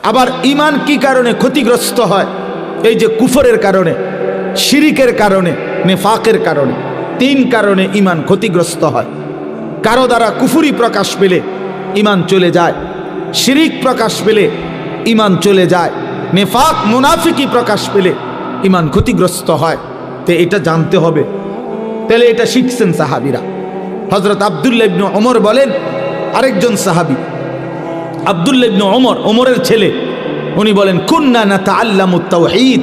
আবার ইমান কি কারণে ক্ষতিগ্রস্ত হয়? এই যে কুফরের কারণে, শিরিকের কারণে, নেফাকের কারণে। 3 কারণে ইমান ক্ষতিগ্রস্ত হয়। কারো দ্বারা কুফরি প্রকাশ পেলে ইমান চলে যায়, শিরিক প্রকাশ পেলে ইমান চলে যায়, নেফাক মুনাফিকি প্রকাশ পেলে ইমান ক্ষতিগ্রস্ত হয়। তো এটা জানতে হবে। তাহলে এটা শিখছেন সাহাবীরা। হযরত আব্দুল্লাহ ইবনে ওমর বলেন, আরেকজন সাহাবী আব্দুল্লাহ ইবনে ওমর, ওমরের ছেলে, উনি বলেন, কুন্না নাতাআল্লামুত তাওহীদ,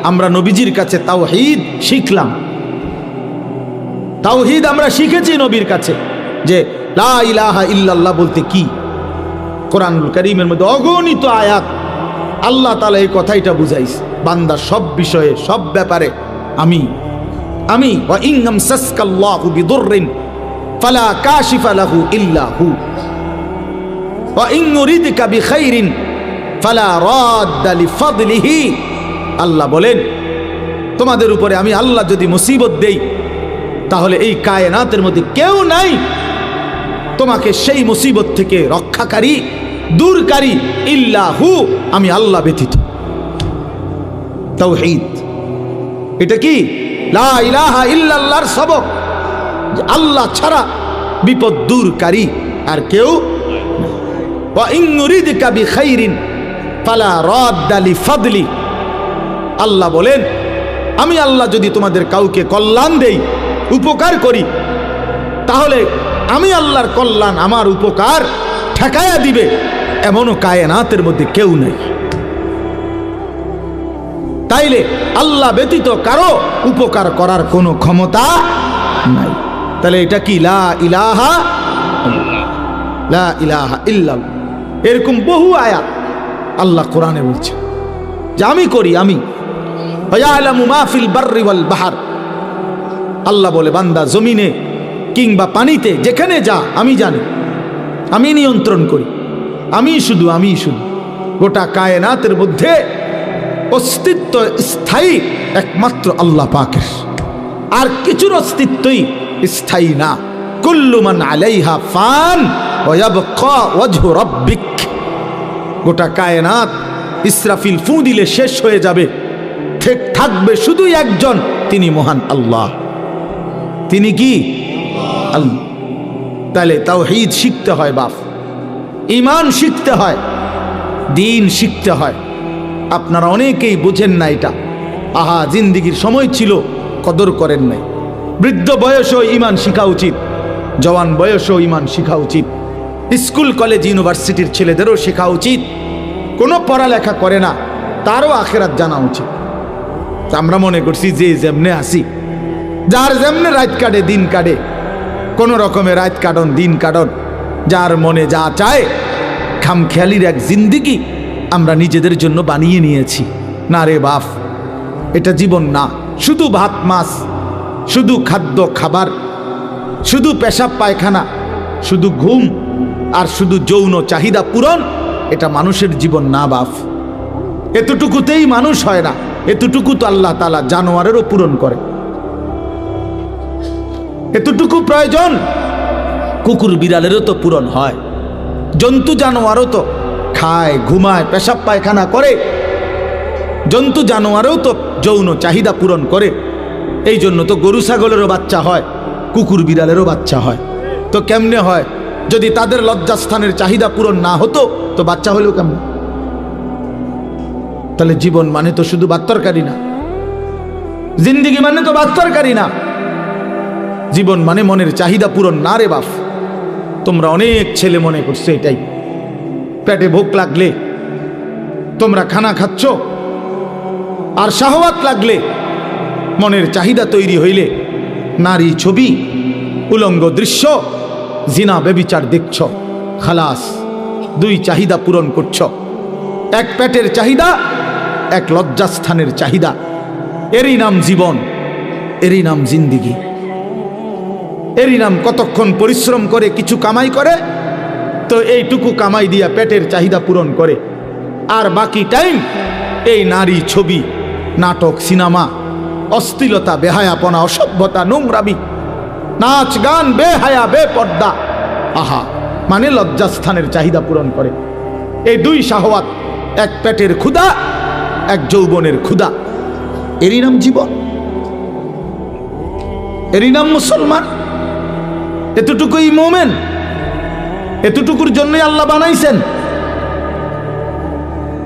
আমরা নবীজির কাছে তাওহীদ শিখলাম। তাওহীদ আমরা শিখেছি নবীর কাছে, যে লা ইলাহা ইল্লাল্লাহ বলতে কি। কোরআনুল কারীমের মধ্যে অগণিত আয়াত আল্লাহ তাআলা এই কথাইটা বুঝাইছে, বান্দা সব বিষয়ে, সব ব্যাপারে আমি ওয়া ইন আমসাসকাল্লাহু বিদুররিন ফালা কাশিফা লাহু ইল্লা হু ওয়া ইন ইউরিদকা বিখাইরিন ফালা রাদ্দা লিফাদলিহি। আল্লাহ বলেন, তোমাদের উপরে আমি আল্লাহ যদি মুসিবত দেই, তাহলে এই কায়নাতের মধ্যে কেউ নাই তোমাকে সেই মুসিবত থেকে রক্ষাকারী, দূরকারী, ইল্লাহু, আমি আল্লাহ ব্যতীত। তাওহীদ এটা কি? লা ইলাহা ইল্লাল্লাহর সবক, যে আল্লাহ ছাড়া বিপদ দূরকারী আর কেউ। ওয়া ইন ইউরিদকা বিখাইরিন ফালা রাদ্দা লিফাদলি। আল্লাহ বলেন, আমি আল্লাহ যদি তোমাদের কাউকে কল্যাণ দেই, উপকার করি, তাহলে আমি আল্লাহর কল্যাণ, আমার উপকার ঠেকায়া দিবে এমনও কায়নাতের মধ্যে কেউ নেই। তাইলে আল্লাহ ব্যতীত কারো উপকার করার কোনো ক্ষমতা নাই। তাহলে এটা কি? লা ইলাহা ইল্লাল্লাহ। এরকম বহু আয়াত আল্লাহ কোরআনে বলছে যে আমি করি, আমি। ইয়ালামু মা ফিল বাররি ওয়াল বাহর। আল্লাহ বলে, বান্দা জমিনে কিংবা পানিতে যেখানে যা আমি জানি, আমি নিয়ন্ত্রণ করি, আমি শুধু গোটা কায়নাতের মধ্যে অস্তিত্ব স্থায়ী একমাত্র আল্লাহ পাকের, আর কিছুর অস্তিত্বই স্থায়ী না। কুল্লু মান আলাইহা ফান ওয়া ইয়াবকা ওয়াজহু রাব্বিক। গোটা কায়নাত ইসরাফিল ফু দিলে শেষ হয়ে যাবে, ঠিক থাকবে শুধু একজন, তিনি মহান আল্লাহ। তিনি কি? আল্লাহ। তাহলে তাওহীদ শিখতে হয় বাপ, ঈমান শিখতে হয়, দ্বীন শিখতে হয়। আপনারা অনেকেই বুঝেন না এটা। আহা, জিন্দিগির সময় ছিল, কদর করেন নাই। বৃদ্ধ বয়সেও ঈমান শিখা উচিত, জওয়ান বয়সেও ঈমান শিখা উচিত। স্কুল কলেজ ইউনিভার্সিটির ছেলেদেরও শেখা উচিত। কোনো পড়ালেখা করে না, তারও আখিরাত জানা উচিত। আমরা মনে করছি যে যেমনে আসি, যার যেমনে রাত কাটে দিন কাটে, কোনো রকমের রাত কাটন দিন কাটন, যার মনে যা চায়, খামখেয়ালির এক জিন্দিগি আমরা নিজেদের জন্য বানিয়ে নিয়েছি। না রে বাপ, এটা জীবন না। শুধু ভাত মাছ, শুধু খাদ্য খাবার, শুধু পেশাব পায়খানা, শুধু ঘুম আর শুধু যৌন চাহিদা পূরণ, এটা মানুষের জীবন না বাপ। এতটুকুতেই মানুষ হয় না, এতটুকু তো আল্লাহ তাআলা জানোয়ারেরও পূরণ করে। এতটুকু প্রয়োজন কুকুর বিড়ালেরও তো পূরণ হয়। জন্তু জানোয়ারও তো খায়, ঘুমায়, পেশাব পায়খানা করে। জন্তু জানোয়ারও তো যৌন চাহিদা পূরণ করে। এই জন্য তো গরু ছাগলেরও বাচ্চা হয়, কুকুর বিড়ালেরও বাচ্চা হয়। তো কেমনে হয়? যদি তাদের লজ্জাস্থানের চাহিদা পূরণ না হতো তো বাচ্চা হলেও কেমন? তাহলে জীবন মানে তো শুধু ভাত তরকারি না, জিন্দিগি মানে তো ভাত তরকারি না। জীবন মানে মনের চাহিদা পূরণ না রে বাপ। তোমরা অনেক ছেলে মনে করছো এটাই। পেটে ভোক লাগলে তোমরা খানা খাচ্ছ, আর শাহওয়াত লাগলে, মনের চাহিদা তৈরি হইলে নারী ছবি, উলঙ্গ দৃশ্য, জিনা ব্যভিচার দেখছ, খালাস। 2 চাহিদা পূরণ করছ, এক পেটের চাহিদা, এক লজ্জাস্থানের চাহিদা। এরই নাম জীবন, এরই নাম জিন্দিগি, এরই নাম কতক্ষণ পরিশ্রম করে কিছু কামাই করে, তো এইটুকু কামাই দিয়া পেটের চাহিদা পূরণ করে, আর বাকি টাইম এই নারী ছবি, নাটক, সিনেমা, অশ্লীলতা, বেহায়াপনা, অসভ্যতা, নোংরামি, নাচ গান, বেহায়া, বেপর্দা। আহা, মানে লজ্জাস্থানের চাহিদা পূরণ করে। এই 2 শাহওয়াত এক পেটের ক্ষুধা, এক যৌবনের ক্ষুধা। এরই নাম জীবন, এরই নাম মুসলমান। এতটুকুই মোমেন, এতটুকুর জন্যই আল্লাহ বানাইছেন।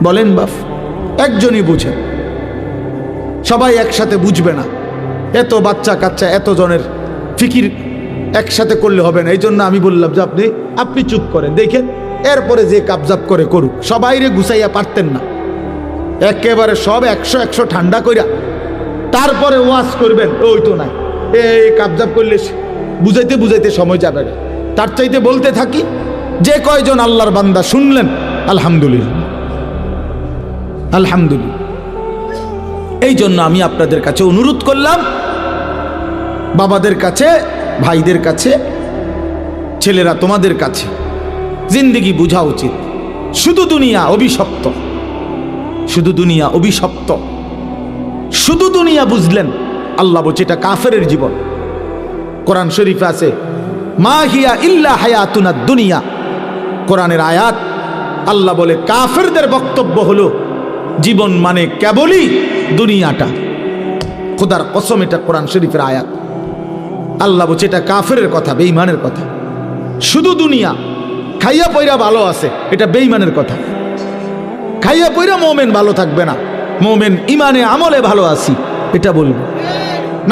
বলেন বাপ, একজনই বুঝে, সবাই একসাথে বুঝবে না। এত বাচ্চা কাচ্চা, এত জনের ফিকির একসাথে করলে হবে না। এই জন্য আমি বললাম যে আপনি চুপ করেন, দেখেন, এরপরে যে কাবজাব করে করুক। সবাইরে গুছাইয়া পারতেন না, একেবারে সব 100 ঠান্ডা কইরা তারপরে ওয়াজ করবেন, ওই তো নাই। এই কাবজাব করলে বুঝাইতে বুঝাইতে সময় যাবে না। তার চাইতে বলতে থাকি, যে কয়জন আল্লাহর বান্দা শুনলেন, আলহামদুলিল্লাহ, আলহামদুলিল্লাহ। এই জন্য আমি আপনাদের কাছে অনুরোধ করলাম, বাবাদের কাছে, ভাইদের কাছে, ছেলেরা তোমাদের কাছে, জিন্দেগি বোঝা উচিত। শুধু দুনিয়া অভিশপ্ত, শুধু দুনিয়া অভিশপ্ত। শুধু দুনিয়া বুঝলেন, আল্লাহ বলছে এটা কাফেরের জীবন। কোরআন শরীফে আছে, মা হিয়া ইল্লা হায়াতুনা দুনিয়া। কোরআনের আয়াত, আল্লাহ বলে কাফেরদের বক্তব্য হলো জীবন মানে কেবলই দুনিয়াটা। খোদার কসম, এটা কোরআন শরীফের আয়াত। আল্লাহ বলছে এটা কাফেরের কথা, বেঈমানের কথা। শুধু দুনিয়া, খাইয়া পয়রা ভালো আছে, এটা বেঈমানের কথা। খাইয়া পয়রা মোমেন ভালো থাকবে না, মোমেন ইমানে আমলে ভালো আছি এটা বলবে।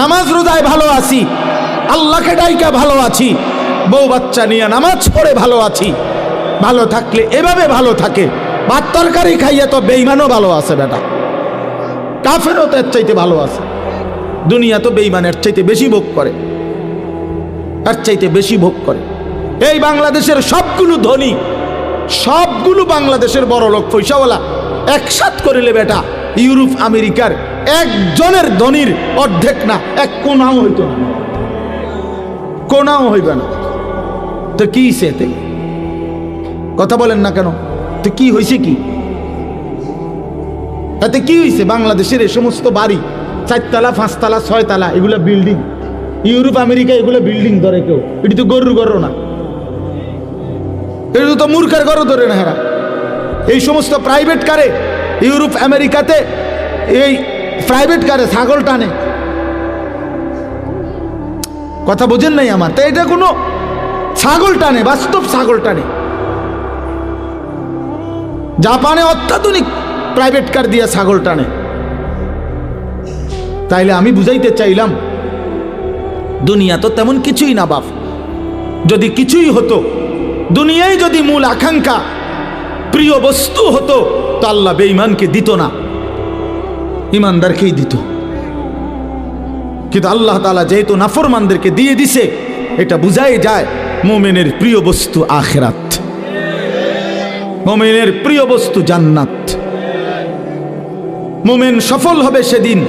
নামাজ রোজায় ভালো আছি, আল্লাহকে ডাইকা ভালো আছি, বউ বাচ্চা নিয়ে নামাজ পড়ে ভালো আছি। ভালো থাকলে এভাবে ভালো থাকে। ভাত তরকারি খাইয়া তো বেঈমানও ভালো আছে বেটা, কাফেরও তো এর চাইতে ভালো আছে। দুনিয়া তো বেঈমানের চাইতে বেশি ভোগ করে, এর চাইতে বেশি ভোগ করে। এই বাংলাদেশের সবগুলো ধনী, সবগুলো বাংলাদেশের বড় লোক পয়সাওয়ালা একসাথ করিলে বেটা ইউরোপ আমেরিকার একজনের ধনীর অর্ধেক না, এক কোনাও হইতো না, কোনাও হইবে না। তো কি সেতে কথা বলেন না কেন? তো কি হয়েছে? কি এতে কি হয়েছে? বাংলাদেশের এই সমস্ত বাড়ি 4 তলা 5 তলা 6 তলা এগুলো বিল্ডিং, ইউরোপ আমেরিকা এগুলো বিল্ডিং ধরে কেউ। এটি তো গরুর ঘরও না, এটা তো মূর্খের ঘরও ধরে না। হেরা এই সমস্ত প্রাইভেট কারে ইউরোপ আমেরিকাতে, এই প্রাইভেট কারে ছাগল টানে। কথা বোঝেন নাই আমার? তো এটা কোনো ছাগল টানে, বাস্তব ছাগল টানে। জাপানে অত্যাধুনিক প্রাইভেট কার দিয়ে ছাগল টানে। তাইলে আমি বুঝাইতে চাইলাম, দুনিয়া তো তেমন কিছুই না বাপ। যদি কিছুই হতো, দুনিয়ায় যদি মূল আকাঙ্ক্ষা প্রিয় বস্তু হতো, তো আল্লাহ বেঈমানকে দিত না, ইমানদারকেই দিত। কিন্তু আল্লাহ তাআলা যেহেতু নাফরমানদেরকে দিয়ে দিছে, এটা বুঝাই যায় মুমিনের প্রিয় বস্তু আখিরাত, মুমিনের প্রিয় বস্তু জান্নাত। মুমিন সফল হবে সেদিন,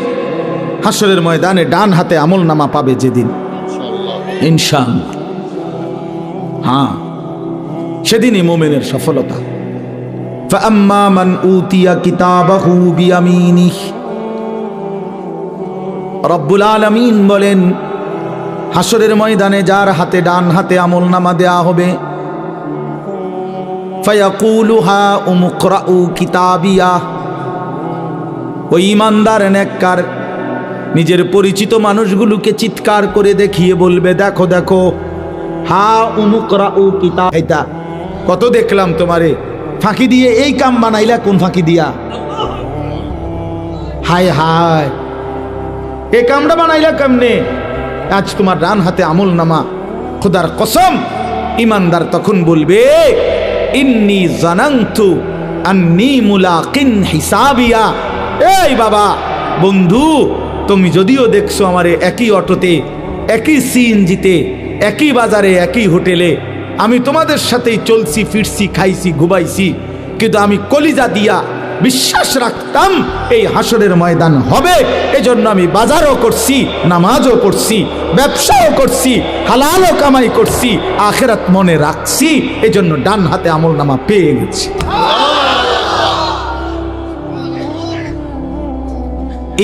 হাসরের ময়দানে ডান হাতে আমলনামা পাবে যেদিন, ইনশাআল্লাহ। হ্যাঁ, সেদিনই মুমিনের সফলতা। فأما من أوتي كتابه بيمينه, রব্বুল আলামিন বলেন, হাসরের ময়দানে যার হাতে ডান হাতে আমলনামা দেয়া হবে, ফায়াকুলু হা উমুকরাউ কিতাবিয়া, ওই ইমানদার নেককার নিজের পরিচিত মানুষগুলোকে চিৎকার করে দেখিয়ে বলবে, দেখো দেখো, হা উমুকরাউ কিতাবিয়া, কত দেখলাম তোমারে ফাঁকি দিয়ে এই কাম বানাইলা, কোন ফাঁকি দিয়া? হায় হায়, এই কামটা বানাইলা কেমনে? আজ তোমার ডান হাতে আমলনামা। খোদার কসম, ইমানদার তখন বলবে, ইন্নী জানান্তু আন্নী মুলাকিন হিসাবিয়া। এই বাবা, বন্ধু, তুমি যদিও দেখছো আমারে একই অটোতে, একই সিএনজিতে, একই বাজারে, একই হোটেলে, আমি তোমাদের সাথেই চলছি ফিরছি, খাইছি ঘুমাইছি, কিন্তু আমি কলিজা দিয়া বিশ্বাস রাখতাম এই হাসরের ময়দান হবে। এজন্য আমি বাজারও করছি, নামাজও পড়ছি, ব্যবসাও করছি, হালালও কামাই করছি, আখিরাত মনে রাখছি, এজন্য ডান হাতে আমলনামা পেয়ে গেছি।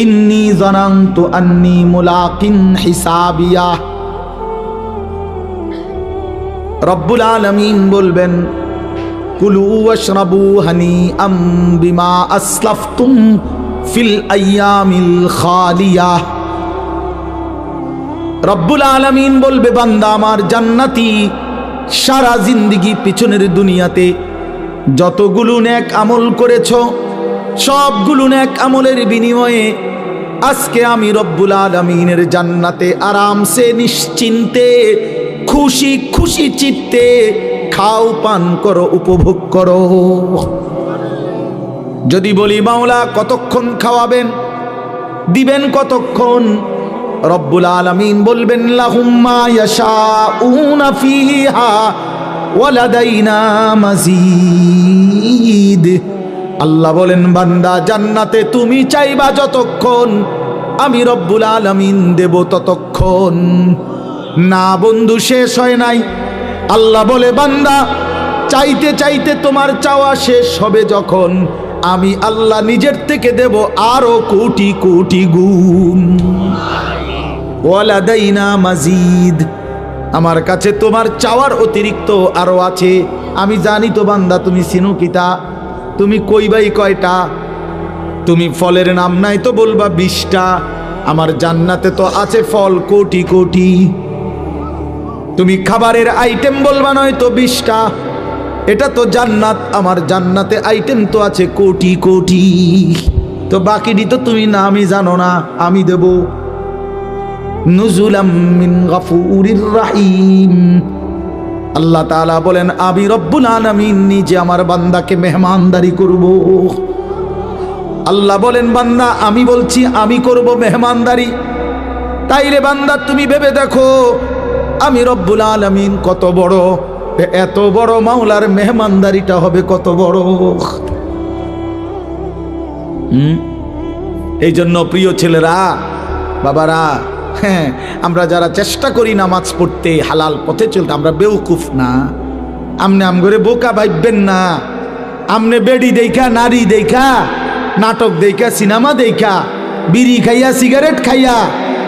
ইন্নী জানান্তু আন্নী মুলাকিন হিসাবিয়া। রব্বুল আলামিন বলবেন, কুলু ওয়াশরাবু হানিআম বিমা আসলাফতুম ফিল আইয়ামিল খালিয়াহ। রব্বুল আলামিন বলবে, বান্দা আমার জান্নাতি, সারা জিন্দেগি পিছনের দুনিয়াতে যতগুলো নেক আমল করেছ, সবগুলো নেক আমলের বিনিময়ে আজকে আমি রব্বুল আলামিনের জান্নাতে আরামসে নিশ্চিন্তে খুশি খুশি চিত্তে খাও, পান করো, উপভোগ করো। যদি বলি মাওলা কতক্ষণ খাওয়াবেন, দিবেন কতক্ষণ, রব্বুল আলামিন বলবেন লাহুম মা ইয়াশাউনা ফিহা ওয়া লাদাইনা মাজিদ। আল্লাহ বলেন, বান্দা জান্নাতে তুমি চাইবা যতক্ষণ, আমি রব্বুল আলামিন দেব ততক্ষণ। না বন্ধু, শেষ হয় নাই। আল্লাহ বলে, বান্দা চাইতে চাইতে তোমার চাওয়া শেষ হবে যখন, আমি আল্লাহ নিজের থেকে দেব আরো কোটি কোটি গুণ। ওয়ালাদাইনা মাজিদ, আমার কাছে তোমার চাওয়ার অতিরিক্ত আরো আছে। আমি জানি তো বান্দা তুমি চিনো কিতা, তুমি কইবাই কয়টা, তুমি ফলের নাম নাই তো বলবা 20টা। আমার জান্নাতে তো আছে ফল কোটি কোটি। তুমি খাবারের আইটেম বলবা নয় তো 20টা, এটা তো জান্নাত, আমার জান্নাতে আইটেম তো আছে কোটি কোটি। তো বাকিটি তো তুমি নামই জানো না, আমি দেব। নুজুলাম মিন গাফুরির রাহিম। আল্লাহ তাআলা বলেন, আমি রব্বুল আলামিন নিজে আমার বান্দাকে মেহমানদারি করব। আল্লাহ বলেন, বান্দা আমি বলছি আমি করব মেহমানদারি। তাইলে বান্দা তুমি ভেবে দেখো আমি রব্বুল আলামিন কত বড়, এত বড় মাওলার মেহমানদারিটা হবে কত বড়। এই জন্য প্রিয় ছেলেরা, বাবারা, হ্যাঁ, আমরা যারা চেষ্টা করি নামাজ পড়তে, হালাল পথে চলতে, আমরা বেউকুফ না। আমনে আমগরে বোকা ভাববেন না। আমনে বেডি দেখা, নারী দেখা, নাটক দেখা, সিনেমা দেখা, বিড়ি খাইয়া, সিগারেট খাইয়া,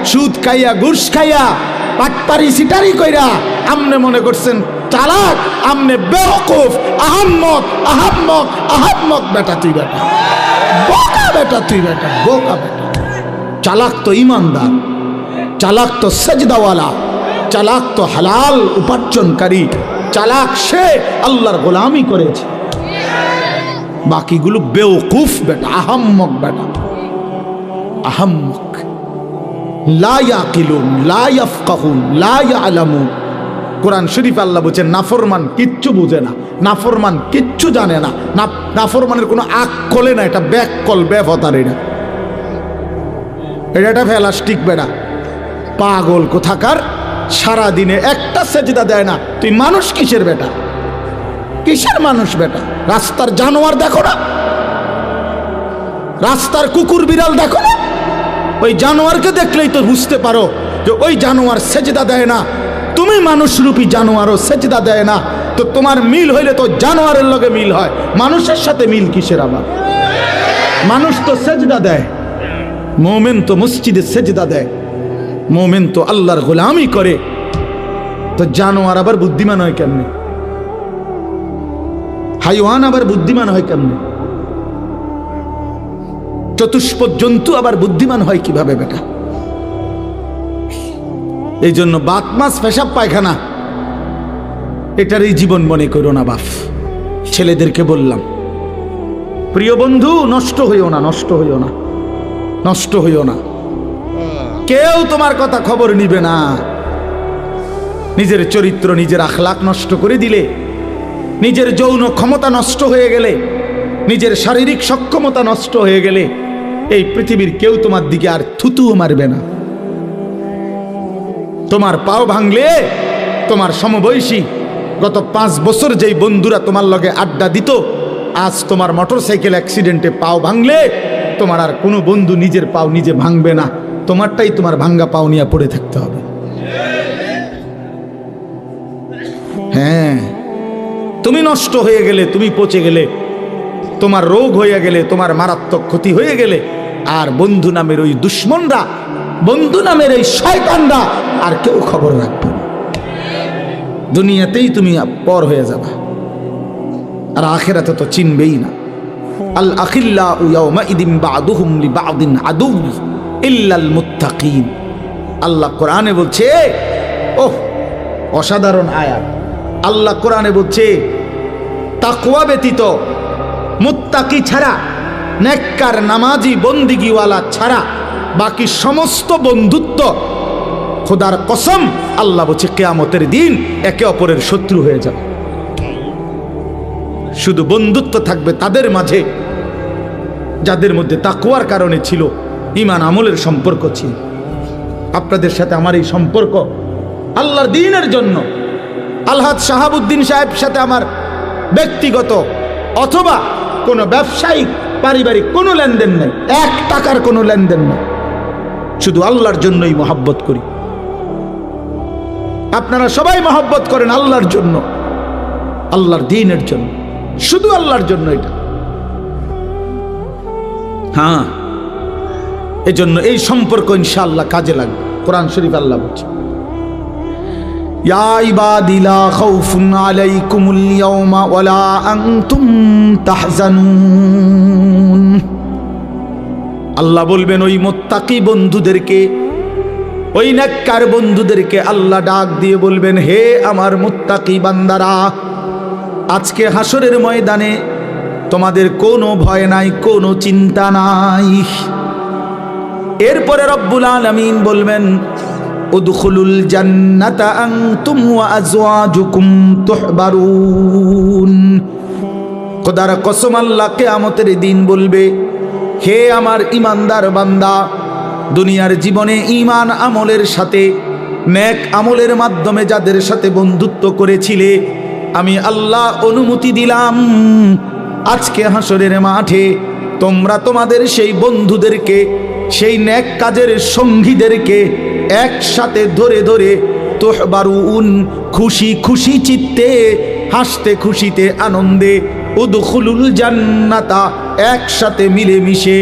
সুদ খাইয়া, ঘুষ খাইয়া, পাটপারি সিটারি কইরা আমনে মনে করছেন চালাক। আমনে বেউকুফ, আহাম্মক আহাম্মক আহাম্মক বেটা তুই, বেটা বোকা, বেটা তুই, বেটা বোকা বেটা। চালাক তো ইমানদার, চালাক তো সেজদাওয়ালা, চালাক তো হালাল উপার্জনকারী, চালাক সে আল্লাহর গোলামি করেছে। বাকিগুলো বেওকুফ বেটা, আহাম্মক বেটা, আহাম্মক। লা ইয়াকিলুন, লা ইয়াফকাহুন, লা ইয়ালামুন। কোরআন শরীফ আল্লাহ বলছেন নাফরমান কিচ্ছু বুঝে না, নাফরমান কিচ্ছু জানে না, নাফরমানের কোনো আকলে না, এটা ব্যাককল, ব্যবতার। এটা প্লাস্টিক বেটা, পাগল কোথাকার। সারা দিনে একটা সেজদা দেয় না, তুই মানুষ কিসের বেটা, কিসের মানুষ বেটা? রাস্তার জানোয়ার দেখো না, রাস্তার কুকুর বিড়াল দেখো না, ওই জানোয়ারকে দেখলেই তো বুঝতে পারো যে ওই জানোয়ার সেজদা দেয় না। তুমি মানুষরূপী জানোয়ারও সেজদা দেয় না, তো তোমার মিল হইলে তো জানোয়ারের লগে মিল হয়, মানুষের সাথে মিল কিসের? আবার মানুষ তো সেজদা দেয়, মুমিন তো মসজিদে সেজদা দেয়, মুমিন তো আল্লাহর গোলামি করে, তো জানোয়ার আবার বুদ্ধিমান হয় কেমনে? হাইওয়ান আবার বুদ্ধিমান হয় কেমনে? চতুষ্পদ জন্তু আবার বুদ্ধিমান হয় কিভাবে বেটা? এই জন্য বাত মাছ পেশাব পায়খানা এটারই জীবন মনে করো না বাপ। ছেলেদেরকে বললাম, প্রিয় বন্ধু, নষ্ট হইও না, নষ্ট হইও না, নষ্ট হইও না। কেউ তোমার কথা খবর নিবে না। নিজের চরিত্র, নিজের আখলাক নষ্ট করে দিলে, নিজের যৌন ক্ষমতা নষ্ট হয়ে গেলে, নিজের শারীরিক সক্ষমতা নষ্ট হয়ে গেলে, এই পৃথিবীর কেউ তোমার দিকে আর থুতুও মারবে না। তোমার পাও ভাঙলে তোমার সমবয়সী গত 5 বছর যেই বন্ধুরা তোমার লগে আড্ডা দিত, আজ তোমার মোটরসাইকেল অ্যাক্সিডেন্টে পাও ভাঙলে তোমার আর কোনো বন্ধু নিজের পাও নিজে ভাঙবে না, তোমারটাই তোমার ভাঙ্গা পাও নিয়ে পড়ে থাকতে হবে। হ্যাঁ, তুমি নষ্ট হয়ে গেলে, তুমি পচে গেলে, তোমার রোগ হয়ে গেলে, তোমার মারাত্মক ক্ষতি হয়ে গেলে, আর বন্ধু নামের ওই দুশ্মনরা, বন্ধু নামের এই শয়তানরা আর কেউ খবর রাখবে না। দুনিয়াতেই তুমি পর হয়ে যাবা। আর আখিরাতে তো চিনবেই না। আল আখিল্লাউ ইয়াউমাইদিন বা'দুহুম লিবা'দিন আদু ইল্লাল মুত্তাকিন। আল্লাহ কোরআনে বলছে, ওহ অসাধারণ আয়াত। আল্লাহ কোরআনে বলছে তাকওয়া ব্যতীত, মুত্তাকি ছাড়া, নেককার নামাজি বন্দিগিওয়ালা ছাড়া বাকি সমস্ত বন্ধুত্ব, খোদার কসম আল্লাহ বলছে কিয়ামতের দিন একে অপরের শত্রু হয়ে যাবে। শুধু বন্ধুত্ব থাকবে তাদের মাঝে যাদের মধ্যে তাকওয়ার কারণে ছিল, ঈমান আমলের সম্পর্ক ছিল। আপনাদের সাথে আমার এই সম্পর্ক আল্লাহর দ্বীনের জন্য। আলহাজ শাহাবুদ্দিন সাহেব সাথে আমার ব্যক্তিগত অথবা কোনো ব্যবসায়িক পারিবারিক কোনো লেনদেন নেই, 1 টাকার কোনো লেনদেন নেই, শুধু আল্লাহর জন্যই মহব্বত করি। আপনারা সবাই মহব্বত করেন আল্লাহর জন্য, আল্লাহর দ্বীনের জন্য, শুধু আল্লাহর জন্য। এটা হ্যাঁ, এজন্য এই সম্পর্ক ইনশাআল্লাহ কাজে লাগবে। কোরআন শরীফ আল্লাহ বলছে, ইয়া ইবাদি লা খাউফুন আলাইকুমুল ইয়াওমা ওয়ালা আনতুম তাহজানুন। আল্লাহ বলবেন ওই মুত্তাকি বন্ধুদেরকে, ওই নেককার বন্ধুদেরকে আল্লাহ ডাক দিয়ে বলবেন, হে আমার মুত্তাকি বান্দারা, আজকে হাসরের ময়দানে তোমাদের কোনো ভয় নাই, কোনো চিন্তা নাই। এরপরে রব্বুল আলামিন বলবেন, উদখুলুল জান্নাতা আনতুম ওয়া আজওয়াজুকুম তুহবারুন। খোদার কসম আল্লাহ কিয়ামতের দিন বলবে, হে আমার ঈমানদার বান্দা, দুনিয়ার জীবনে ঈমান আমলের সাথে, নেক আমলের মাধ্যমে যাদের সাথে বন্ধুত্ব করেছিলে, আমি আল্লাহ অনুমতি দিলাম আজকে হাসরের মাঠে তোমরা তোমাদের সেই বন্ধুদেরকে, সেই নেক কাজের সঙ্গীদেরকে একসাথে ধরে ধরে তুহবারুন, খুশি খুশি চিত্তে, হাসতে খুশিতে আনন্দে, উদখুলুল জান্নাতা, একসাথে মিলেমিশে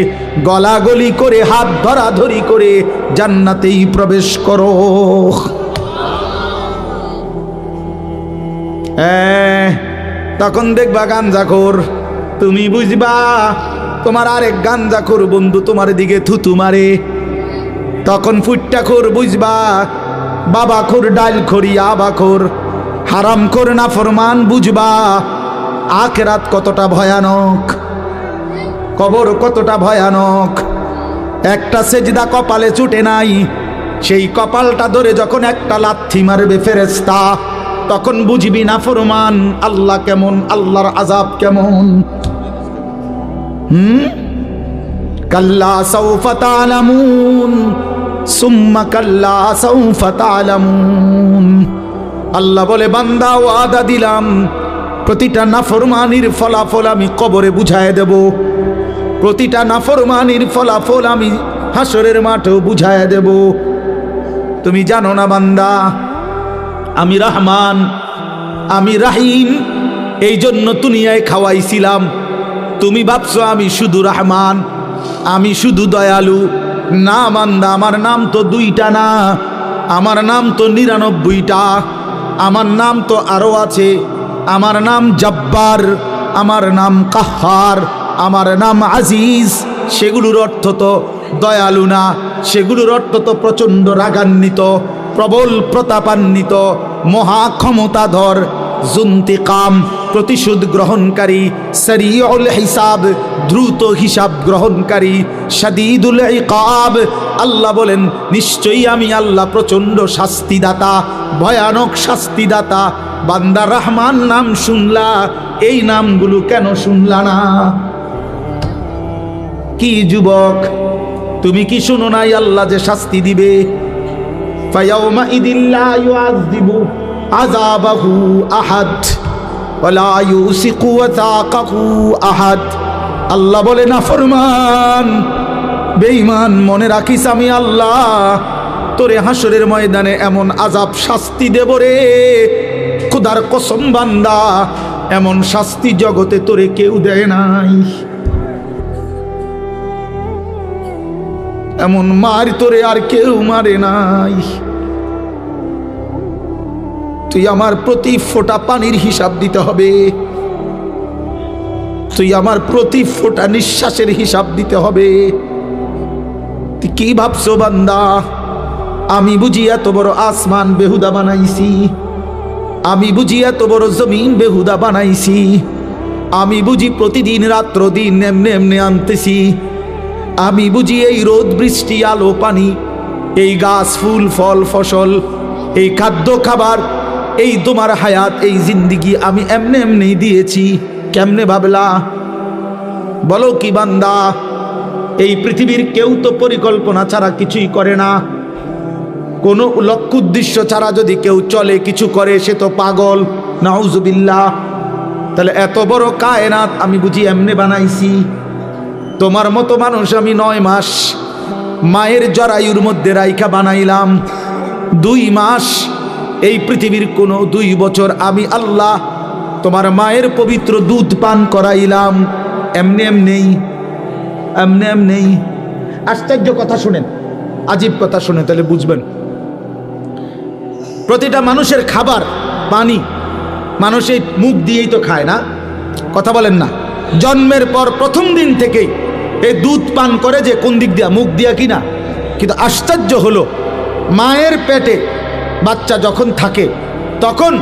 গলাগলি করে হাত ধরাধরি করে জান্নাতেই প্রবেশ করো। তখন দেখবা গাঞ্জাখোর, তুমি বুঝবা তোমার আরেক গাঞ্জাখোর বন্ধু তোমার দিকে থুতু মারে। তখন ফুট্টাখোর বুঝবা বাবাখোর, ডালখোর, ইয়াবাখোর, হারামখোর, নাফরমান বুঝবা আখিরাত কতটা ভয়ানক, কবর কতটা ভয়ানক। একটা সেজদা কপালে ছুটে নাই, সেই কপালটা ধরে যখন একটা লাথি মারবে ফেরেশতা, তখন বুঝবি নাফরমান আল্লাহ কেমন, আল্লাহর আযাব কেমন। কাল্লা সাউফা তা'লামুন সুম্মা কাল্লা সাউফা তা'লামুন। আল্লাহ বলে, বান্দা ওয়াদা দিলাম প্রতিটা নাফরমানির ফলাফল আমি কবরে বুঝায় দেব, প্রতিটা নাফরমানির ফলাফল আমি হাসরের মাঠেও বুঝায় দেব। তুমি জানো না বান্দা, আমি রহমান, আমি রাহিম, এই জন্য দুনিয়ায় খাওয়াইছিলাম। তুমি ভাবছো আমি শুধু রহমান, আমি শুধু দয়ালু। না বান্দা, আমার নাম তো 2টা না, আমার নাম তো 99টা, আমার নাম তো আরো আছে। আমার নাম জব্বার, আমার নাম কাহ্হার, আমার নাম আজিজ। সেগুলোর অর্থ তো দয়ালু না, সেগুলোর অর্থ তো প্রচণ্ড রাগান্বিত, প্রবল প্রতাপান্বিত, মহা ক্ষমতাধর, জুন্তিকাম, প্রতিশোধ গ্রহণকারী, সরিউল হিসাব, দ্রুত হিসাব গ্রহণকারী, শাদীদুল ইকাব। আল্লাহ বলেন, নিশ্চয়ই আমি আল্লাহ প্রচণ্ড শাস্তিদাতা, ভয়ানক শাস্তিদাতা। বান্দা রহমান নাম শুনলা, এই নামগুলো কেন শুনলা না? কি যুবক, তুমি কি শুনো নাই আল্লাহ যে শাস্তি দিবে? ফায়াউমা ইদিল্লা ইউআযিবু আযাবাহু আহাদ ওয়ালা ইউসিকু ওয়াসাকাহু আহাদ। আল্লাহ বলে, নাফরমান, বেঈমান, মনে রাখিস আমি আল্লাহ তোরে হাসরের ময়দানে এমন আযাব শাস্তি দেব রে, খোদার কসম বান্দা, এমন শাস্তি জগতে তোরে কেউ দেয় নাই, এমন মার তোরে আর কেউ মারে নাই। তুই আমার প্রতি ফোঁটা পানির হিসাব দিতে হবে। তুই আমার প্রতি ফোঁটা নিঃশ্বাসের হিসাব দিতে হবে। তুই কি ভাবছো বান্দা, আমি বুঝি এত বড় আসমান বেহুদা বানাইছি? আমি বুঝি এত বড় জমিন বেহুদা বানাইছি? আমি বুঝি প্রতিদিন রাত্র দিন এমনি এমনি আনতেছি? আমি বুঝি এই রোদ বৃষ্টি আলো পানি, এই গাছ ফুল ফল ফসল, এই খাদ্য খাবার, এই তোমার হায়াত, এই জিন্দিগি আমি এমনি এমনি দিয়েছি? কেমনে ভাবলা? বলো কি বান্দা, এই পৃথিবীর কেউ তো পরিকল্পনা ছাড়া কিছুই করে না। কোনো লক্ষ্য উদ্দেশ্য ছাড়া যদি কেউ চলে কিছু করে সে তো পাগল, নাউজুবিল্লাহ। তাহলে এত বড় কায়নাত আমি বুঝি এমনি বানাইছি? তোমার মতো মানুষ আমি 9 মাস মায়ের জরায়ুর মধ্যে রাইখা বানাইলাম। 2 মাস, এই পৃথিবীর কোনো 2 বছর আমি আল্লাহ তোমার মায়ের পবিত্র দুধ পান করাইলাম। এমনি এমনি এমনি এমনি। আশ্চর্য কথা শুনেন, আজীব কথা শুনেন, তাহলে বুঝবেন। প্রতিটা মানুষের খাবার পানি মানুষ এই মুখ দিয়েই তো খায় না? কথা বলেন না? জন্মের পর প্রথম দিন থেকে এই দুধ পান করে যে কোন দিক দিয়া? মুখ দিয়া কিনা? কিন্তু আশ্চর্য হলো, মায়ের পেটে বাচ্চা যখন থাকে তখন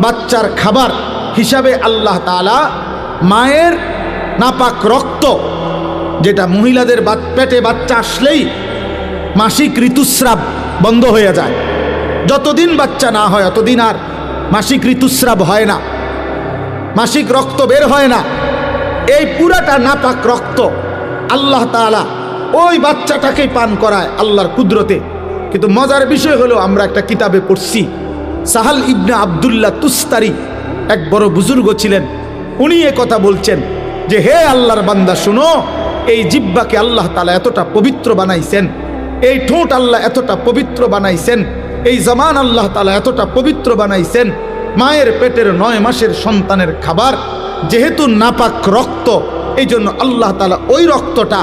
বাচ্চার খাবার হিসাবে আল্লাহ তাআলা মায়ের নাপাক রক্ত, যেটা মহিলাদের পেটে বাচ্চা আসলেই মাসিক ঋতুস্রাব বন্ধ হয়ে যায়, যতদিন বাচ্চা না হয় ততদিন আর মাসিক ঋতুস্রাব হয় না, মাসিক রক্ত বের হয় না। এই পুরাটা নাপাক রক্ত আল্লাহ তাআলা ওই বাচ্চাটাকে পান করায় আল্লাহর কুদরতে। কিন্তু মজার বিষয় হলো, আমরা একটা কিতাবে পড়ছি, সাহাল ইবনে আব্দুল্লাহ তুস্তারি এক বড় বুজুর্গ ছিলেন, উনি এ কথা বলছেন যে হে আল্লাহর বান্দা শুনো, এই জিহ্বাকে আল্লাহ তাআলা এতটা পবিত্র বানাইছেন, এই ঠোঁট আল্লাহ এতটা পবিত্র বানাইছেন, এই জবান আল্লাহ তাআলা এতটা পবিত্র বানাইছেন। মায়ের পেটের 9 মাসের সন্তানের খাবার যেহেতু নাপাক রক্ত, এই জন্য আল্লাহ তাআলা ওই রক্তটা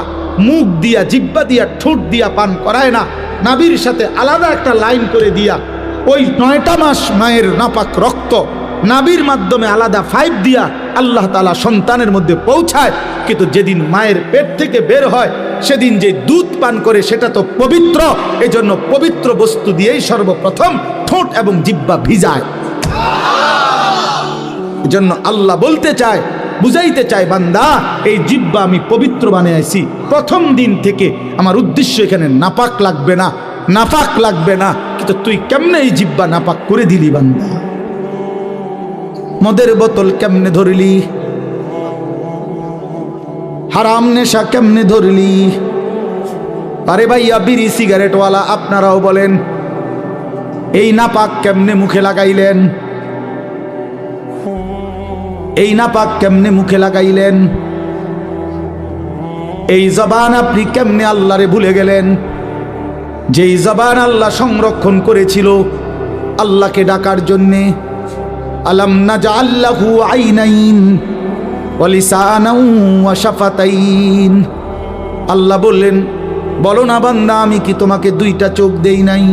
মুখ দিয়া, জিহ্বা দিয়া, ঠোঁট দিয়া পান করায় না, নাভির সাথে আলাদা একটা লাইন করে দিয়া ওই 9টা মাস মায়ের নাপাক রক্ত নাভির মাধ্যমে আলাদা পাইপ দিয়া আল্লাহ তাআলা সন্তানের মধ্যে পৌঁছায়। কিন্তু যেদিন মায়ের পেট থেকে বের হয় সেদিন যে দুধ পান করে সেটা তো পবিত্র, এই জন্য পবিত্র বস্তু দিয়েই সর্বপ্রথম ঠোঁট এবং জিহ্বা ভিজায়। এই জন্য আল্লাহ বলতে চায়, বুঝাইতে চায়, বান্দা এই জিহ্বা আমি পবিত্র বানিয়েছি প্রথম দিন থেকে। আমার উদ্দেশ্য এখানে নাপাক লাগবে না, নাপাক লাগবে না। কিন্তু তুই কেমনে এই জিহ্বা নাপাক করে দিলি বান্দা? মদের বোতল কেমনে ধরলি? হারাম নেশা কেমনে ধরলি? আরে ভাইয়া বিড়ি সিগারেটওয়ালা আপনারাও বলেন, এই নাপাক কেমনে মুখে লাগাইলেন? এই নাপাক কেমনে মুখে লাগাইলেন? এই জবান আপনি কেমনে আল্লাহরে ভুলে গেলেন? যেই জবান আল্লাহ সংরক্ষণ করেছিল আল্লাহকে ডাকার জন্যে। আলাম নাজআল লাহু আইনাইন ওয়া লিসানান ওয়া শাফাতাইন। আল্লাহ বললেন, বলো না বান্দা, আমি কি তোমাকে 2টা চোখ দেই নাই?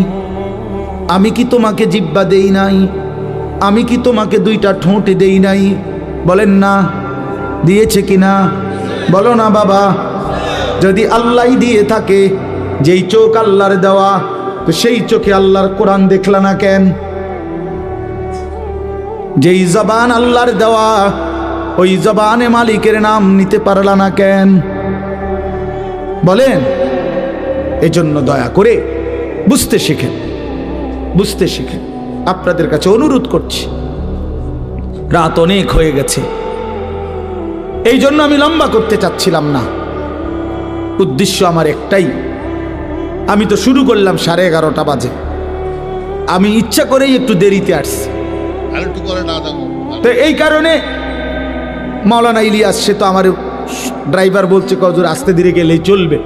আমি কি তোমাকে জিহ্বা দেই নাই? আমি কি তোমাকে 2টা ঠোঁট দেই নাই? বলেন না, দিয়েছে কিনা? বলো না বাবা। যদি আল্লাহই দিয়ে থাকে, যেই চোখ আল্লাহর দেওয়া, তো সেই চোখে আল্লাহর কোরআন দেখলা না কেন? যেই জবান আল্লাহর দেওয়া, ওই জবানে মালিকের নাম নিতে পারলা না কেন? বলেন। এজন্য দয়া করে বুঝতে শিখেন, বুঝতে শিখেন। আপনাদের কাছে অনুরোধ করছি, রাত অনেক হয়ে গেছে, এই জন্য আমি লম্বা করতে চাচ্ছিলাম না। উদ্দেশ্য আমার একটাই, আমি তো শুরু করলাম 11:30 বাজে, আমি ইচ্ছা করেই একটু দেরিতে আসছি। তো এই কারণে মাওলানা ইলিয়াস, সে তো আমার ড্রাইভার, বলছে কজুর আস্তে ধীরে গেলেই চলবে,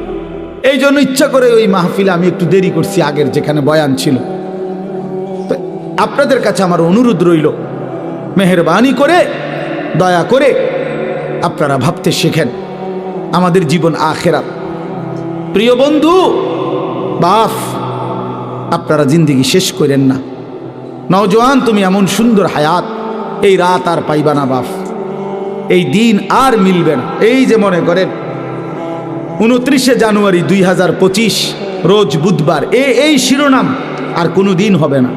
এই জন্য ইচ্ছা করে ওই মাহফিলে আমি একটু দেরি করছি, আগের যেখানে বয়ান ছিল। তো আপনাদের কাছে আমার অনুরোধ রইল, মেহেরবানি করে, দয়া করে আপনারা ভাবতে শেখেন, আমাদের জীবন আখেরাত। প্রিয় বন্ধু, বাপ, আপনারা জিন্দেগি শেষ করেন না। নওজোয়ান, তুমি এমন সুন্দর হায়াত, এই রাত আর পাইবা না বাপ। এই দিন আর মিলবে না। এই যে মনে করেন 29শে জানুয়ারি 2025 রোজ বুধবার, এই শিরোনাম আর কোনো দিন হবে না।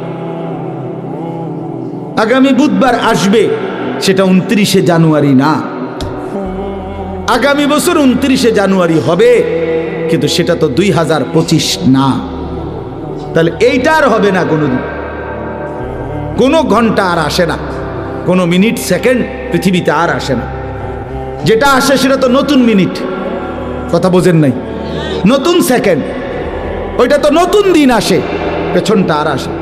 আগামী বুধবার আসবে, সেটা 29শে জানুয়ারি না। আগামী বছর 29শে জানুয়ারি হবে, কিন্তু সেটা তো 2025 না। তাহলে এইটা আর হবে না কোনোদিন। কোনো ঘন্টা আর আসে না, কোনো মিনিট সেকেন্ড পৃথিবীতে আর আসে না। যেটা আসে সেটা তো নতুন মিনিট, কথা বোঝেন নাই? নতুন সেকেন্ড, ওইটা তো নতুন দিন আসে, পেছনটা আর আসে,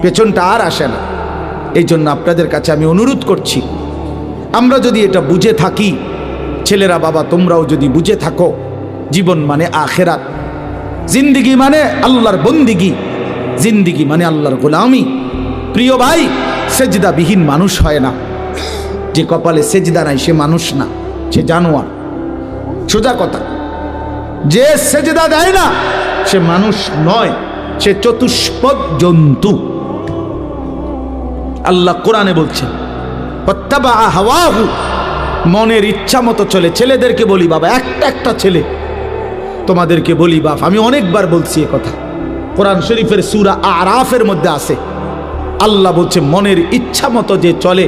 পেছনটা আর আসে না। এই জন্য আপনাদের কাছে আমি অনুরোধ করছি, আমরা যদি এটা বুঝে থাকি, ছেলেরা বাবা তোমরাও যদি বুঝে থাকো, জীবন মানে আখেরাত, জিন্দিগি মানে আল্লাহর বন্দিগি, জিন্দিগি মানে আল্লাহর গোলামি। প্রিয় ভাই, সেজদাবিহীন মানুষ হয় না। যে কপালে সেজদা নাই সে মানুষ না, সে জানোয়ার। সোজা কথা, যে সেজদা দেয় না সে মানুষ নয়, সে চতুষ্পদ জন্তু। আল্লাহ কোরআনে বলছেন ওয়াত্তাবা হাওয়াহু, মনের ইচ্ছা মতো চলে। ছেলেদেরকে বলি বাবা, একটা ছেলে তোমাদেরকে বলি বাপ, আমি অনেকবার বলছি এ কথা, কোরআন শরীফের সূরা আরাফের মধ্যে আছে। আল্লাহ বলছে মনের ইচ্ছা মতো যে চলে,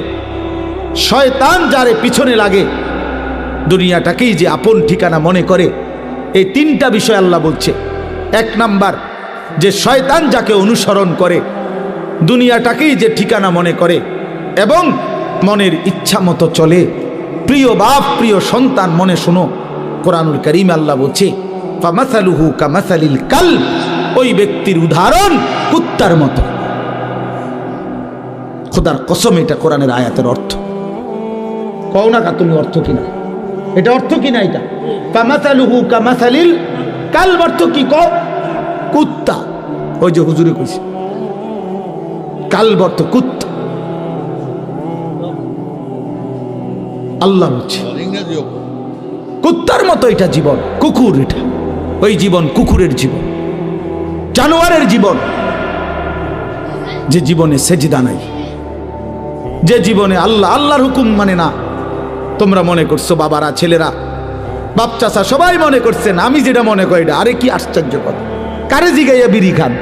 শয়তান যারে পিছনে লাগে, দুনিয়াটাকেই যে আপন ঠিকানা মনে করে। এই তিনটা বিষয় আল্লাহ বলছে। এক নাম্বার, যে শয়তান যাকে অনুসরণ করে, দুনিয়াটাকেই যে ঠিকানা মনে করে এবং মনের ইচ্ছা মতো চলে। প্রিয় বাপ, প্রিয় সন্তান, মনে শোনো, কোরআনুল কারীম আল্লাহ বলছে ফামাসালুহু কামাসালিল কালব, ওই ব্যক্তির উদাহরণ কুত্তার মতো। খোদার কসম, এটা কোরআনের আয়াতের অর্থ। কও না কা তুমি অর্থ কিনা, এটা অর্থ কিনা, এটা ফামাসালুহু কামাসালিল কালব অর্থ কি? কও কুত্তা। ওই যে হুজুরে কইছে কালব অর্থ কুত্তা। আল্লাহ বলছে কুত্তার মতো এটা জীবন, কুকুর এটা। ওই জীবন কুকুরের জীবন, জানোয়ারের জীবন, যে জীবনে সেজদা নাই, যে জীবনে আল্লাহর হুকুম মানে না। তোমরা মনে করছো বাবারা, ছেলেরা, বাপ চাচা সবাই মনে করছেন আমি যেটা মনে করি এটা। আরে কি আশ্চর্য কথা! কারে জিগাইয়া বিড়ি খান?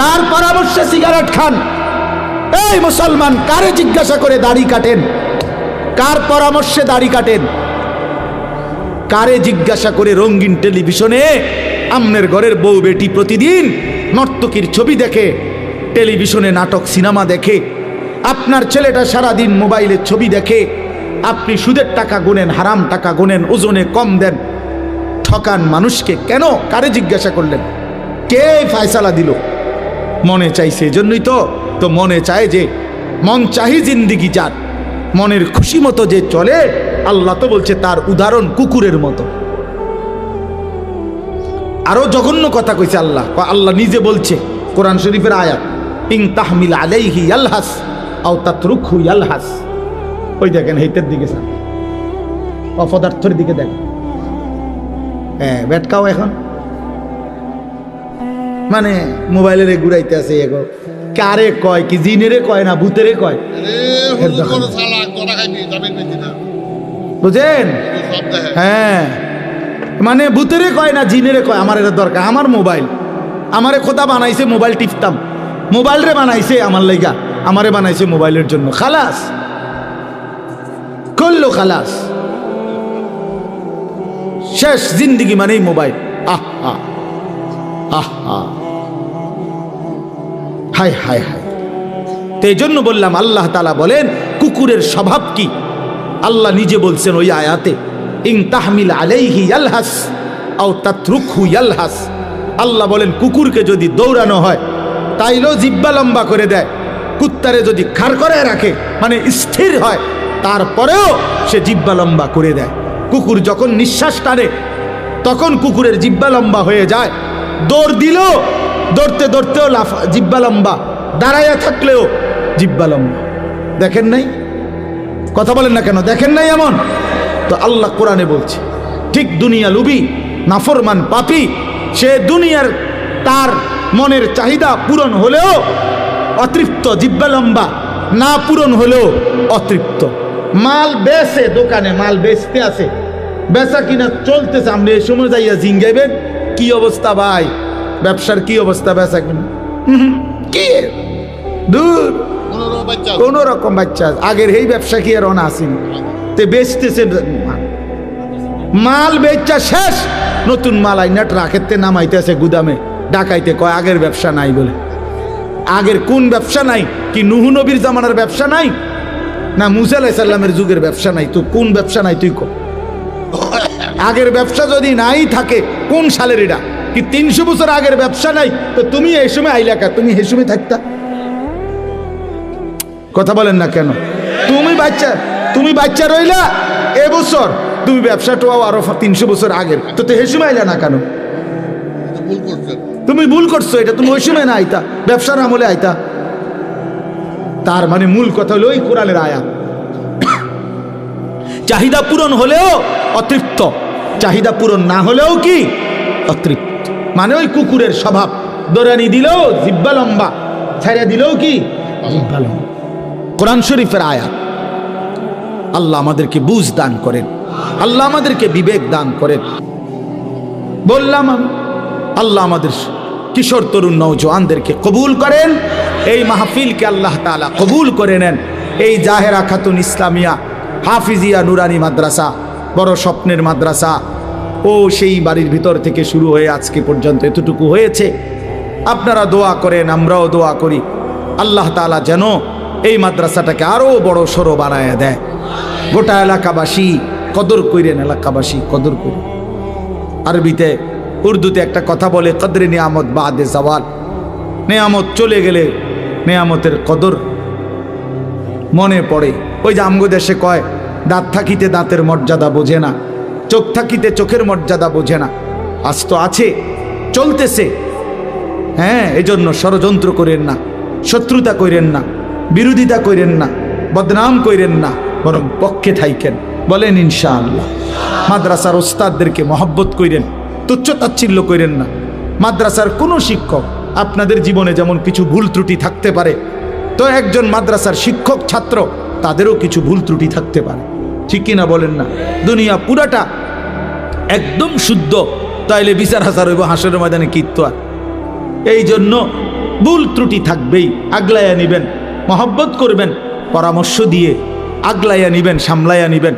কার পরামর্শে সিগারেট খান? এই মুসলমান, কারে জিজ্ঞাসা করে দাড়ি কাটেন? কার পরামর্শে দাড়ি কাটেন? কারে জিজ্ঞাসা করে রঙিন টেলিভিশনে আমনের ঘরের বউ বেটি প্রতিদিন নর্তকীর ছবি দেখে, টেলিভিশনে নাটক সিনেমা দেখে? আপনার ছেলেটা সারাদিন মোবাইলের ছবি দেখে, আপনি সুদের টাকা গুনেন, হারাম টাকা গুনেন, ওজনে কম দেন, ঠকান মানুষকে। কেন? কারে জিজ্ঞাসা করলেন? কে ফয়সালা দিল? মনে চাইছে, এজন্যই তো মনে চায় যে মন চাহি জিন্দিগি যার, মনের খুশি মতো যে চলে। আল্লাহ তো বলছে তার উদাহরণ কুকুরের মতো। আরো জঘন্য কথা কইছে আল্লাহ। আল্লাহ নিজে বলছে, কোরআন শরীফের আয়াত, ইন তাহমিল আলাইহি ইয়ালহাস আও তাতরুকহু ইয়ালহাস। ওই দেখেন হেইতের দিকে, অপদার্থের দিকে দেখেন। হ্যাঁ, বেটকাও এখন মানে মোবাইলের ঘুরাইতে আছে। এখন কারে কয় কি? জিনেরে কয় না ভূতেরে কয়? বুঝেন? হ্যাঁ, মানে ভূতেরে কয় না জিনেরে কয়। আমার এটা দরকার, আমার মোবাইল, আমারে খোদা বানাইছে মোবাইল টিপতাম, মোবাইল রে বানাইছে আমার লাইগা, আমারে বানাইছে মোবাইলের জন্য। খালাস করলো, খালাস, শেষ জিন্দিগি মানেই মোবাইল। আহা আহা, হায় হায় হায়। তো এই জন্য বললাম, আল্লাহ তাআলা বলেন কুকুরের স্বভাব কি? আল্লাহ নিজে বলছেন ওই আয়াতে, ইন তাহমিল আলাইহি ইয়ালহাস আও তাতরুকহু ইয়ালহাস। আল্লাহ বলেন কুকুরকে যদি দৌড়ানো হয় তাইলেও জিহ্বা লম্বা করে দেয়, কুত্তারে যদি খাড় করে রাখে মানে স্থির হয় তারপরেও সে জিহ্বা লম্বা করে দেয়। কুকুর যখন নিঃশ্বাস টানে তখন কুকুরের জিহ্বা লম্বা হয়ে যায়। দৌড় দিলেও, দৌড়তে দৌড়তেও জিহ্বা লম্বা, দাঁড়াইয়া থাকলেও জিহ্বা লম্বা। দেখেন নাই? কথা বলেন না কেন? দেখেন নাই এমন? তো আল্লাহ কোরআনে বলছে ঠিক দুনিয়া লুবি, নাফরমান পাপী, সে দুনিয়ার তার মনের চাহিদা পূরণ হলেও অতৃপ্ত, জিহ্বা লম্বা না পূরণ হলেও অতৃপ্ত। মাল বেচে, দোকানে মাল বেচতে আছে, বেচা কিনা চলতেছে, আপনি এই সময় যাইয়া জিঙ্গাইবেন কি অবস্থা ভাই, ব্যবসার কি অবস্থা, বেচা কিনা কি দূর, কোন রকম বাচ্চা। আগের এই ব্যবসা কি আর অনা আসেনি, তে বেচতেছে মাল, বেচা শেষ, নতুন মাল আইনা ট্রাকেতে নামাইতেছে গুদামে, ডাকাইতে কয় আগের ব্যবসা নাই বলে। আগের কোন ব্যবসা নাই? কি নুহু নবীর জামানার ব্যবসা নাই, না মুসা আলাইহিস সালামের যুগের ব্যবসা নাই? তো কোন ব্যবসা নাই তুই কো? আগের ব্যবসা যদি নাই থাকে কোন সালের এটা? কি 300 বছর আগের ব্যবসা নাই? তো তুমি এই সময় আইলাকা, তুমি এই সময় থাকতা? কথা বলেন না কেন? তুমি বাচ্চা রইলা এবছর, তুমি ব্যবসাটা আরো 300 বছর আগের, তো এই সময় আইলা না কেন? তুমি ভুল করছো, এটা তুমি ওই সময় না আইতা, ব্যবসার আমলে আইতা। তার মানে মূল কথা হলো ওই কোরআনের আয়াত, চাহিদা পূরণ হলেও অতৃপ্ত, চাহিদা পূরণ না হলেও কি অতৃপ্ত। মানে ওই কুকুরের স্বভাব, দৌড়ানি দিলেও জিব্বা লম্বা, ছাড়িয়ে দিলেও কি জিব্বা লম্বা। কোরআন শরীফের আয়াত। আল্লাহ আমাদেরকে বুঝ দান করেন, আল্লাহ আমাদেরকে বিবেক দান করেন। বললাম আল্লাহ আমাদের কিশোর তরুণ নওজওয়ানদেরকে কবুল করেন, এই মাহফিলকে আল্লাহ তাআলা কবুল করে নেন। এই জাহেরা খাতুন ইসলামিয়া হাফিজিয়া নুরানি মাদ্রাসা বড় স্বপ্নের মাদ্রাসা, ও সেই বাড়ির ভিতর থেকে শুরু হয়ে আজকে পর্যন্ত এতটুকু হয়েছে। আপনারা দোয়া করেন, আমরাও দোয়া করি, আল্লাহ তাআলা যেন এই মাদ্রাসাটাকে আরো বড় সড়ো বানায় দেয়। গোটা এলাকাবাসী কদর কইরেন, এলাকাবাসী কদর করেন। আরবিতে উর্দুতে একটা কথা বলে, কদরে নিয়ামত বাদে জাওয়াল, নিয়ামত চলে গেলে নিয়ামতের কদর মনে পড়ে। ওই যে আমগো দেশে কয়, দাঁত থাকিতে দাঁতের মর্যাদা বোঝে না, চোখ থাকিতে চোখের মর্যাদা বোঝে না। আজ তো আছে, চলতেছে। হ্যাঁ, এজন্য ষড়যন্ত্র করেন না, শত্রুতা করেন না, বিরোধিতা করেন না, বদনাম করেন না, বরং পক্ষে থাইকেন। বলেন ইনশাআল্লাহ। মাদ্রাসার ওস্তাদদেরকে মহব্বত করেন, তুচ্ছ তাচ্ছিল্য করেন না। মাদ্রাসার কোনো শিক্ষক, আপনাদের জীবনে যেমন কিছু ভুল ত্রুটি থাকতে পারে, তো একজন মাদ্রাসার শিক্ষক ছাত্র তাদেরও কিছু ভুল ত্রুটি থাকতে পারে, ঠিক কিনা বলেন না? দুনিয়া পুরাটা একদম শুদ্ধ, তাইলে বিচার হাজার হইব হাসরের ময়দানে কীর্তন। এই জন্য ভুল ত্রুটি থাকবেই, আগলাইয়া নিবেন, মহব্বত করবেন, পরামর্শ দিয়ে আগলাইয়া নিবেন, সামলাইয়া নিবেন।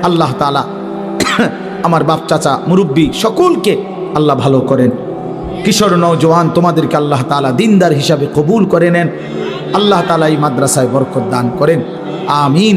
আল্লাহ তাআলা আমার বাপ চাচা মুরব্বী সকলকে আল্লাহ ভালো করেন। কিশোর নওজওয়ান তোমাদেরকে আল্লাহ তাআলা দিনদার হিসাবে কবুল করে নেন। আল্লাহ তাআলা এই মাদ্রাসায় বরকত দান করেন, আমিন।